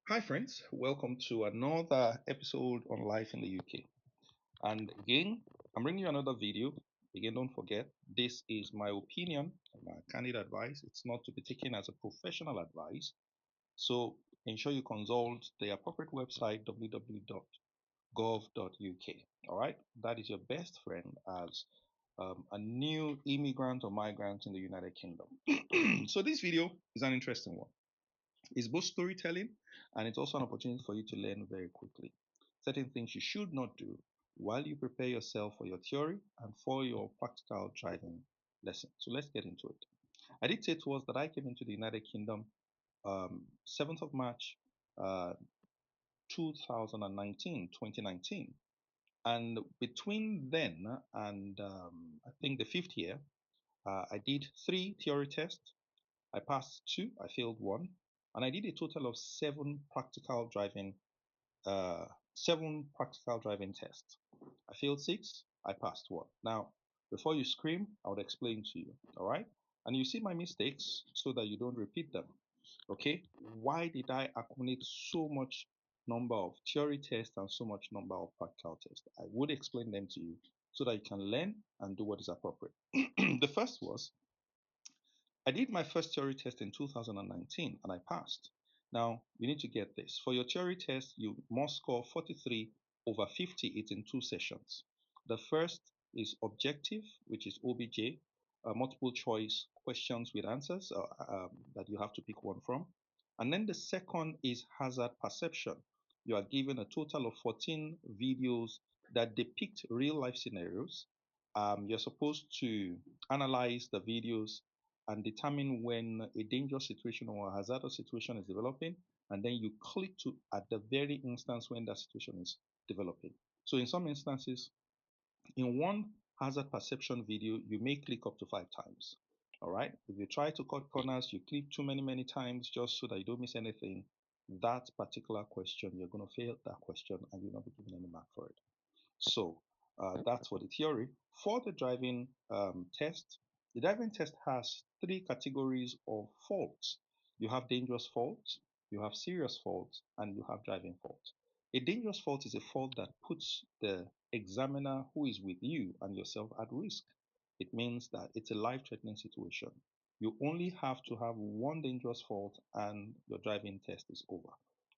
Hi, friends. Welcome to another episode on life in the UK. And again, I'm bringing you another video. Again, don't forget, this is my opinion, my candid advice. It's not to be taken as a professional advice. So ensure you consult the appropriate website, www.gov.uk. All right, that is your best friend as a new immigrant or migrant in the United Kingdom. So this video is an interesting one. It's both storytelling and it's also an opportunity for you to learn very quickly. Certain things you should not do while you prepare yourself for your theory and for your practical driving lesson. So let's get into it. I did say to us that I came into the United Kingdom 7th of March uh, 2019, 2019. And between then and I think the fifth year, I did three theory tests. I passed two, I failed one, and I did a total of uh, seven practical driving tests. I failed six, I passed one. Now, before you scream, I would explain to you, all right? And you see my mistakes so that you don't repeat them, okay? Why did I accumulate so much number of theory tests and so much number of practical tests? I would explain them to you so that you can learn and do what is appropriate. The first was I did my first theory test in 2019 and I passed. Now, you need to get this. For your theory test, you must score 43 over 50. It's in two sessions. The first is objective, which is OBJ, multiple choice questions with answers that you have to pick one from. And then the second is hazard perception. You are given a total of 14 videos that depict real life scenarios. You're supposed to analyze the videos and determine when a dangerous situation or a hazardous situation is developing, and then you click to at the very instance when that situation is developing. So in some instances, in one hazard perception video, you may click up to 5 times. All right. If you try to cut corners, you click too many times just so that you don't miss anything. That particular question, you're going to fail that question and you'll not be given any mark for it. So that's for the theory. For the driving test, the driving test has three categories of faults. You have dangerous faults, you have serious faults, and you have driving faults. A dangerous fault is a fault that puts the examiner who is with you and yourself at risk. It means that it's a life-threatening situation. You only have to have one dangerous fault and your driving test is over.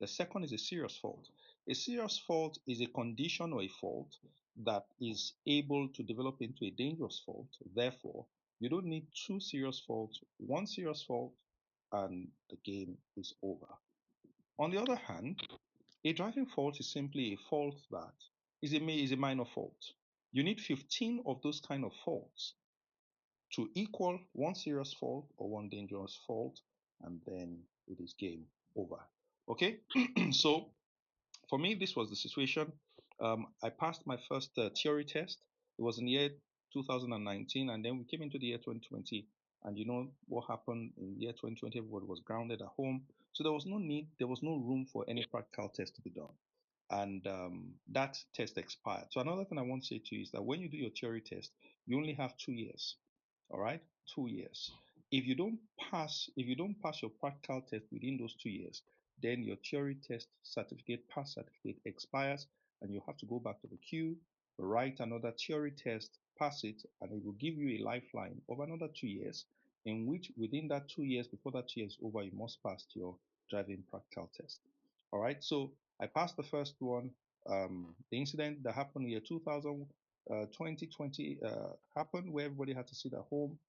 The second is a serious fault. A serious fault is a condition or a fault that is able to develop into a dangerous fault. Therefore, you don't need two serious faults, one serious fault, and the game is over. On the other hand, a driving fault is simply a fault that is a minor fault. You need 15 of those kind of faults to equal one serious fault or one dangerous fault, and then it is game over. Okay, so for me, this was the situation. I passed my first theory test. It was in the year 2019, and then we came into the year 2020. And you know what happened in the year 2020? Everybody was grounded at home. So there was no room for any practical test to be done. And that test expired. So another thing I want to say to you is that when you do your theory test, you only have 2 years. All right, 2 years. If you don't pass your practical test within those 2 years, then your theory test certificate, pass certificate expires, and you have to go back to the queue, write another theory test, pass it, and it will give you a lifeline of another 2 years, in which within that 2 years, before that 2 years is over, you must pass your driving practical test. All right, so I passed the first one. The incident that happened in year 2000, 2020 happened where everybody had to sit at home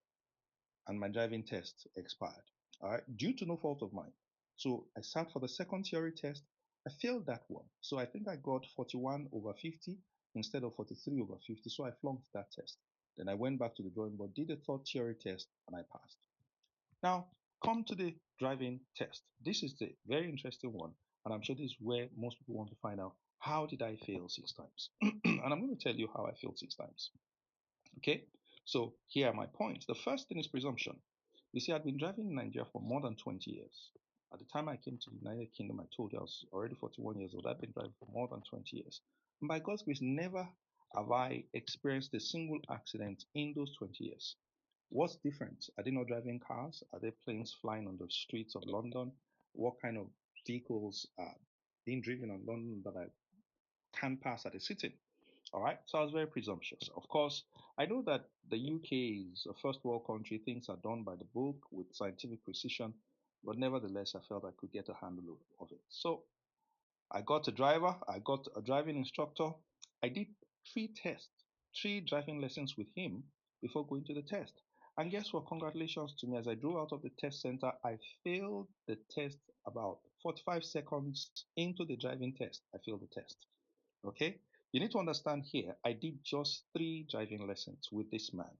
and my driving test expired. All right, due to no fault of mine. So I sat for the second theory test. I failed that one. So I think I got 41 over 50 instead of 43 over 50. So I flunked that test. Then I went back to the drawing board, did a third theory test, and I passed. Now, come to the driving test. This is the very interesting one, and I'm sure this is where most people want to find out how did I fail 6 times? And I'm going to tell you how I failed 6 times. Okay, so here are my points. The first thing is presumption. You see, I'd been driving in Nigeria for more than 20 years. At the time I came to the United Kingdom, I told you I was already 41 years old. I've been driving for more than 20 years. And by God's grace, never have I experienced a single accident in those 20 years. What's different? Are they not driving cars? Are there planes flying on the streets of London? What kind of vehicles being driven on London that I can pass at a sitting. All right. So I was very presumptuous. Of course, I know that the UK is a first world country. Things are done by the book with scientific precision, but nevertheless, I felt I could get a handle of it. So I got a driver, I got a driving instructor. I did three tests, three driving lessons with him before going to the test. And guess what? Congratulations to me. As I drove out of the test center, I failed the test about 45 seconds into the driving test. I failed the test. Okay? You need to understand here, I did just three driving lessons with this man.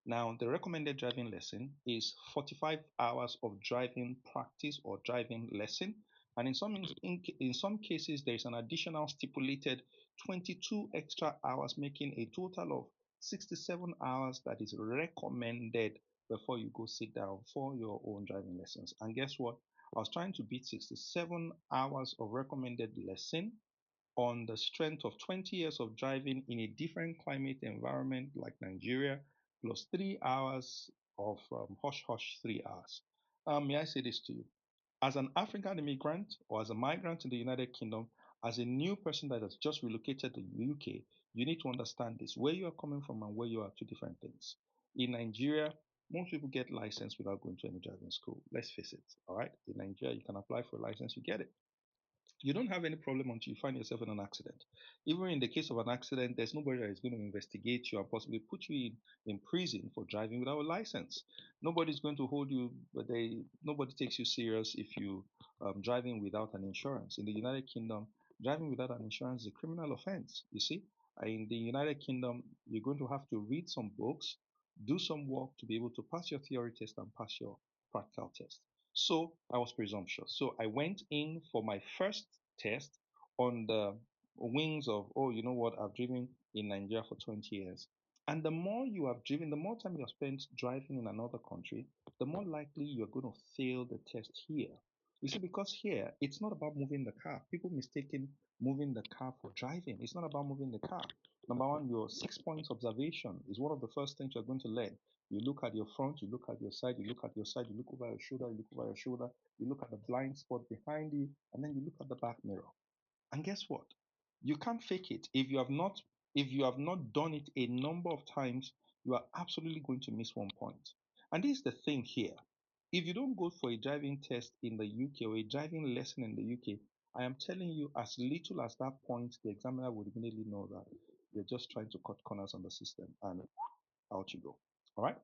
Now, the recommended driving lesson is 45 hours of driving practice or driving lesson. And in some cases, there is an additional stipulated 22 extra hours, making a total of 67 hours that is recommended before you go sit down for your own driving lessons. And guess what? I was trying to beat 67 hours of recommended lesson on the strength of 20 years of driving in a different climate environment like Nigeria, plus 3 hours of hush hush 3 hours. May I say this to you? As an African immigrant or as a migrant in the United Kingdom, as a new person that has just relocated to the UK, you need to understand this. Where you are coming from and where you are, two different things. In Nigeria, most people get license without going to any driving school. Let's face it. All right. In Nigeria, you can apply for a license, you get it. You don't have any problem until you find yourself in an accident. Even in the case of an accident, there's nobody that is going to investigate you and possibly put you in prison for driving without a license. Nobody's going to hold you, but nobody takes you serious if you driving without an insurance. In the United Kingdom, driving without an insurance is a criminal offense. You see, in the United Kingdom, you're going to have to read some books, do some work to be able to pass your theory test and pass your practical test. So I was presumptuous. So I went in for my first test on the wings of, oh, you know what, I've driven in Nigeria for 20 years. And the more you have driven, the more time you have spent driving in another country, the more likely you're going to fail the test here. You see, because here, it's not about moving the car. People mistaken moving the car for driving. It's not about moving the car. Number one, your 6 points observation is one of the first things you're going to learn. You look at your front, you look at your side, you look at your side, you look over your shoulder, you look over your shoulder, you look at the blind spot behind you, and then you look at the back mirror. And guess what? You can't fake it. If you have not done it a number of times, you are absolutely going to miss 1 point. And this is the thing here. If you don't go for a driving test in the UK or a driving lesson in the UK, I am telling you, as little as that point, the examiner would immediately know that you're just trying to cut corners on the system and out you go. All right.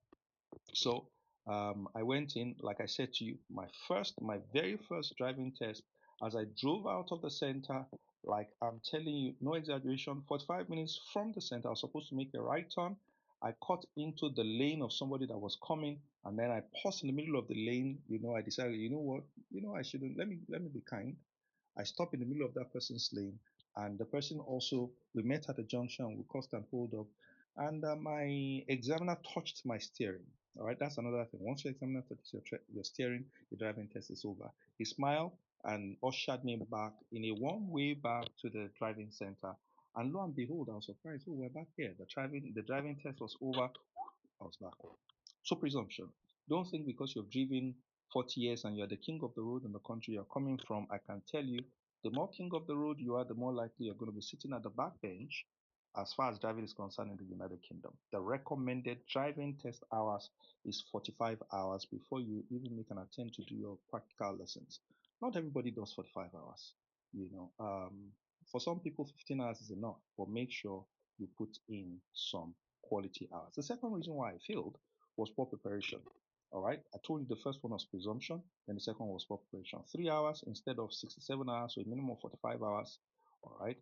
So I went in, like I said to you, my very first driving test. As I drove out of the center, like I'm telling you, no exaggeration, 45 minutes from the center, I was supposed to make a right turn. I cut into the lane of somebody that was coming, and then I paused in the middle of the lane. I decided, you know what, I shouldn't. Let me be kind. I stopped in the middle of that person's lane, and the person also, we met at a junction, we caused an hold up, and my examiner touched my steering. All right, that's another thing. Once your examiner touches your steering, the driving test is over. He smiled and ushered me back in a one-way back to the driving center. And lo and behold, I was surprised. Oh, we're back here. The driving test was over. I was back home. So presumption. Don't think because you've driven 40 years and you're the king of the road in the country you're coming from, I can tell you, the more king of the road you are, the more likely you're going to be sitting at the back bench as far as driving is concerned in the United Kingdom. The recommended driving test hours is 45 hours before you even make an attempt to do your practical lessons. Not everybody does 45 hours. You know, for some people, 15 hours is enough, but make sure you put in some quality hours. The second reason why I failed was poor preparation. All right. I told you the first one was presumption, then the second one was poor preparation. 3 hours instead of 67 hours, so a minimum of 45 hours. All right.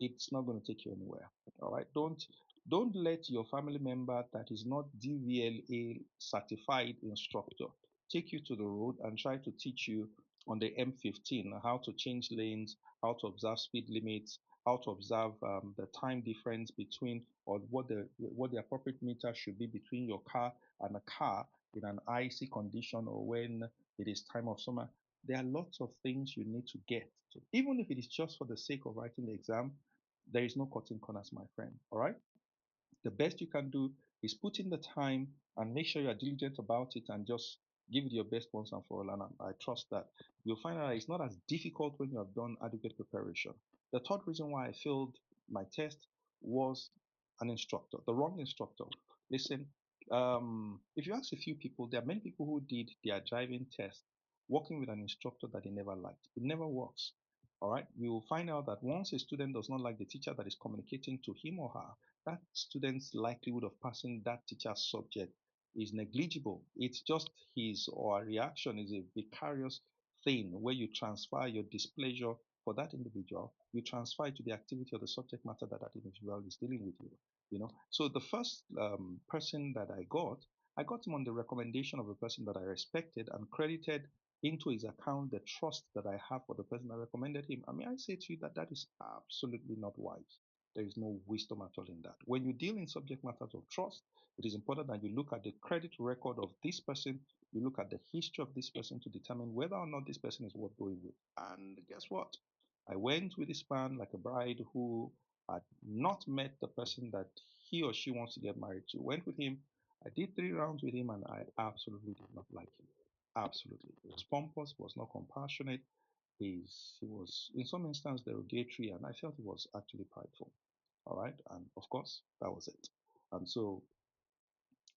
It's not going to take you anywhere. All right. Don't let your family member that is not DVLA certified instructor take you to the road and try to teach you on the M15 how to change lanes, how to observe speed limits, how to observe the time difference between or what the appropriate meter should be between your car and a car in an icy condition or when it is time of summer. There are lots of things you need to get. So even if it is just for the sake of writing the exam, there is no cutting corners, my friend. All right. The best you can do is put in the time and make sure you are diligent about it and just Give it your best once and for all, and I trust that you'll find out it's not as difficult when you have done adequate preparation. The third reason why I failed my test was an instructor, the wrong instructor. Listen, if you ask a few people, there are many people who did their driving test working with an instructor that they never liked. It never works. All right, you will find out that once a student does not like the teacher that is communicating to him or her, that student's likelihood of passing that teacher's subject is negligible. It's just his or her reaction is a vicarious thing where you transfer your displeasure for that individual, you transfer it to the activity or the subject matter that that individual is dealing with you. So the first person that I got him on the recommendation of a person that I respected and credited into his account the trust that I have for the person that recommended him. I mean, I say to you that that is absolutely not wise. There is no wisdom at all in that. When you deal in subject matters of trust, it is important that you look at the credit record of this person, you look at the history of this person to determine whether or not this person is worth going with. And guess what? I went with this man like a bride who had not met the person that he or she wants to get married to. Went with him. I did 3 rounds with him and I absolutely did not like him. Absolutely. He was pompous, he was not compassionate. He was, in some instances, derogatory, and I felt he was actually prideful. All right. And of course, that was it. And so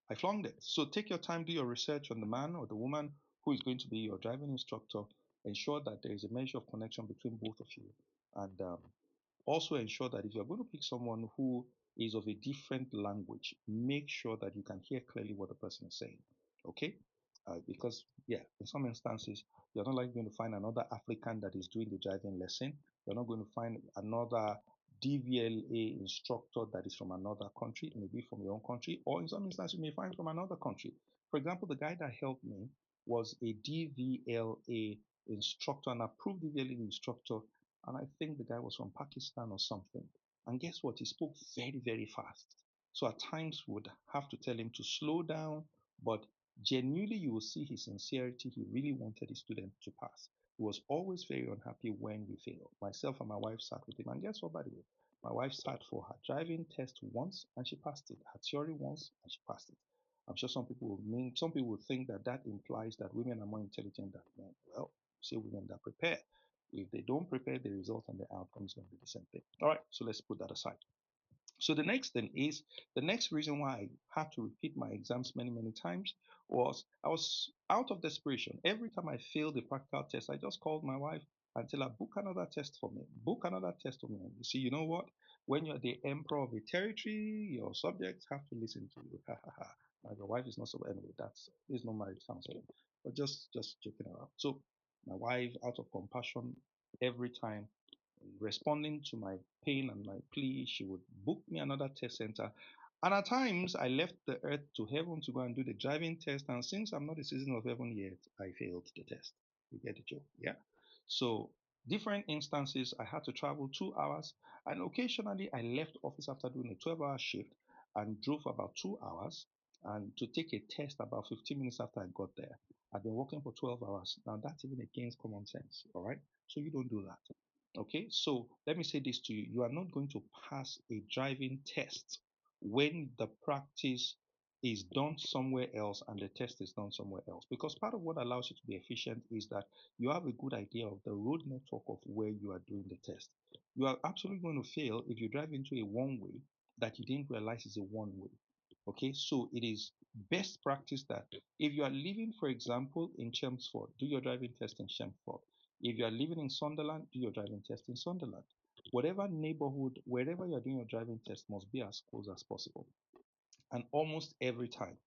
I flunked it. So take your time, do your research on the man or the woman who is going to be your driving instructor. Ensure that there is a measure of connection between both of you. And also ensure that if you're going to pick someone who is of a different language, make sure that you can hear clearly what the person is saying. Okay? Because, yeah, in some instances, you're not like going to find another African that is doing the driving lesson. You're not going to find another DVLA instructor that is from another country, maybe from your own country, or in some instances, you may find from another country. For example, the guy that helped me was a DVLA instructor, an approved DVLA instructor, and I think the guy was from Pakistan or something. And guess what? He spoke very, very fast. So at times we would have to tell him to slow down, but genuinely you will see his sincerity. He really wanted his student to pass. He was always very unhappy when we failed. Myself and my wife sat with him. And guess what, by the way? My wife sat for her driving test once and she passed it. Her theory once and she passed it. I'm sure some people would think that that implies that women are more intelligent than men. Well, say women that prepare. If they don't prepare, the result and the outcome is going to be the same thing. All right, so let's put that aside. So the next thing is the next reason why I had to repeat my exams many, many times was I was out of desperation. Every time I failed the practical test, I just called my wife until I book another test for me. Book another test for me. You see, you know what? When you're the emperor of a territory, your subjects have to listen to you. Ha ha ha. Now, your wife is not so anyway. There's no marriage counseling, but just joking around. So my wife, out of compassion, every time responding to my pain and my plea, she would book me another test center. And at times, I left the earth to heaven to go and do the driving test. And since I'm not a citizen of heaven yet, I failed the test. You get the joke, yeah? So, different instances, I had to travel 2 hours. And occasionally, I left office after doing a 12-hour shift and drove about 2 hours and to take a test about 15 minutes after I got there. I've been working for 12 hours. Now, that's even against common sense, all right? So, you don't do that. Okay, so let me say this to you. You are not going to pass a driving test when the practice is done somewhere else and the test is done somewhere else. Because part of what allows you to be efficient is that you have a good idea of the road network of where you are doing the test. You are absolutely going to fail if you drive into a one way that you didn't realize is a one way. Okay, so it is best practice that if you are living, for example, in Chelmsford, do your driving test in Chelmsford. If you are living in Sunderland, do your driving test in Sunderland. Whatever neighborhood, wherever you are doing your driving test, must be as close as possible. And almost every time,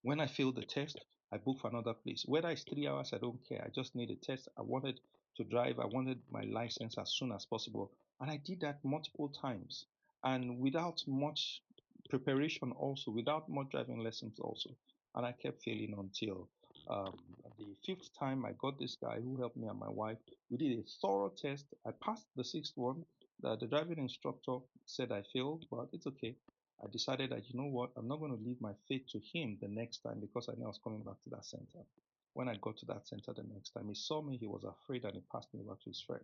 when I fail the test, I book for another place. Whether it's 3 hours, I don't care. I just need a test. I wanted to drive. I wanted my license as soon as possible. And I did that multiple times. And without much preparation also, without much driving lessons also. And I kept failing until um, the fifth time I got this guy who helped me and my wife. We did a thorough test. I passed the sixth one. The driving instructor said I failed, but it's okay. I decided that, you know what, I'm not going to leave my faith to him the next time because I knew I was coming back to that center. When I got to that center the next time, he saw me, he was afraid, and he passed me over to his friend.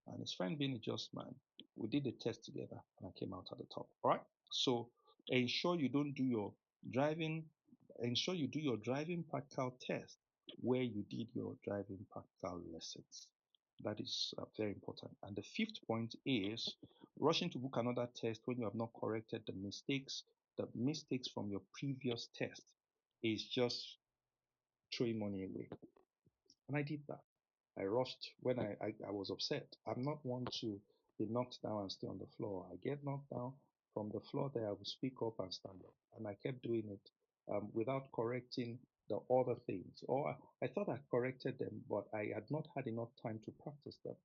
And his friend, being a just man, we did the test together and I came out at the top. All right. So ensure you don't do your driving, ensure you do your driving practical test where you did your driving practical lessons. That is very important. And the fifth point is rushing to book another test when you have not corrected the mistakes from your previous test is just throwing money away. And I did that. I rushed when I was upset. I'm not one to be knocked down and stay on the floor. I get knocked down from the floor there, I will speak up and stand up. And I kept doing it without correcting the other things. Or I thought I corrected them, but I had not had enough time to practice them.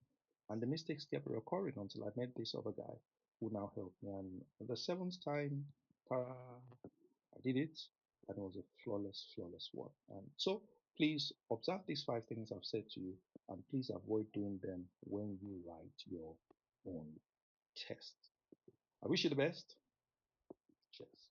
And the mistakes kept recurring until I met this other guy who now helped me. And the seventh time, I did it, and it was a flawless, flawless one. And so please observe these five things I've said to you, and please avoid doing them when you write your own test. I wish you the best. Cheers.